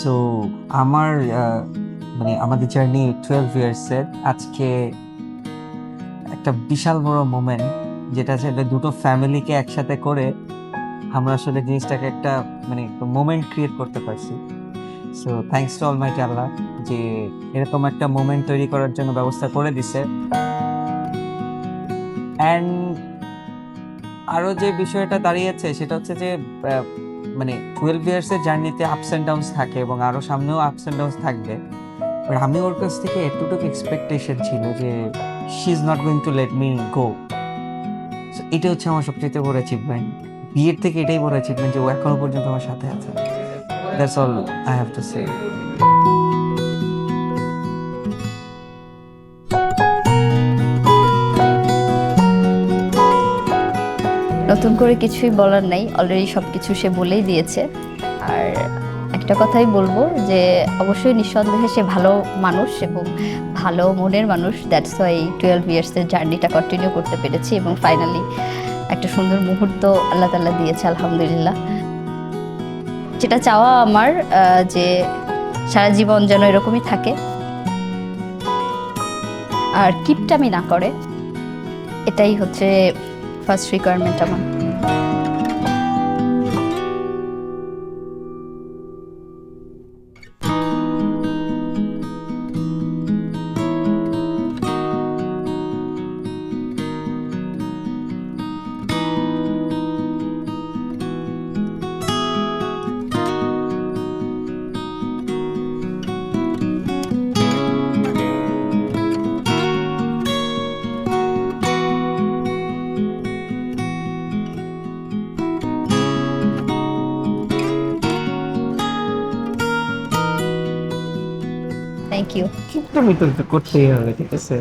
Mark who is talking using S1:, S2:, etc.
S1: So আমার মানে আমাদের জার্নি 12 ইয়ার্সের আজকে একটা বিশাল বড় মোমেন্ট, যেটা আসলে দুটো ফ্যামিলিকে একসাথে করে আমরা আসলে জিনিসটাকে একটা মানে মোমেন্ট ক্রিয়েট করতে পারছি। সো থ্যাঙ্কস টু অলমাইটি আল্লাহ যে এরকম একটা মোমেন্ট তৈরি করার জন্য ব্যবস্থা করে দিছে। অ্যান্ড আরো যে বিষয়টা দাঁড়িয়েছে সেটা হচ্ছে যে আহ, মানে 12 ইয়ার্স এর জার্নিতে আপস এন্ড ডাউনস থাকে এবং আরো সামনেও আপস এন্ড ডাউনস থাকবে। বাট আমি ওর কাছ থেকে এতটুকু এক্সপেকটেশন ছিল যে she is not going to let me go. এটা হচ্ছে আমার সবচেয়ে বড় অ্যাচিভমেন্ট। বিয়ের থেকে এটাই বড় অ্যাচিভমেন্ট যে ও এখনো পর্যন্ত আমার সাথে আছে। That's all I have to say.
S2: নতুন করে কিছুই বলার নাই, অলরেডি সব কিছু সে বলেই দিয়েছে। আর একটা কথাই বলবো যে অবশ্যই নিঃসন্দেহে সে ভালো মানুষ এবং ভালো মনের মানুষ। দ্যাটস ওয়াই 12 ইয়ার্সের জার্নিটা কন্টিনিউ করতে পেরেছি এবং ফাইনালি একটা সুন্দর মুহূর্ত আল্লাহ তাআলা দিয়েছে, আলহামদুলিল্লাহ। যেটা চাওয়া আমার যে সারা জীবন যেন এরকমই থাকে আর কিপটামি না করে, এটাই হচ্ছে ফার্স্ট রিকোয়ারমেন্ট আমার। Thank you.
S1: কিন্তু আমি তো করতেই হবে, ঠিক আছে।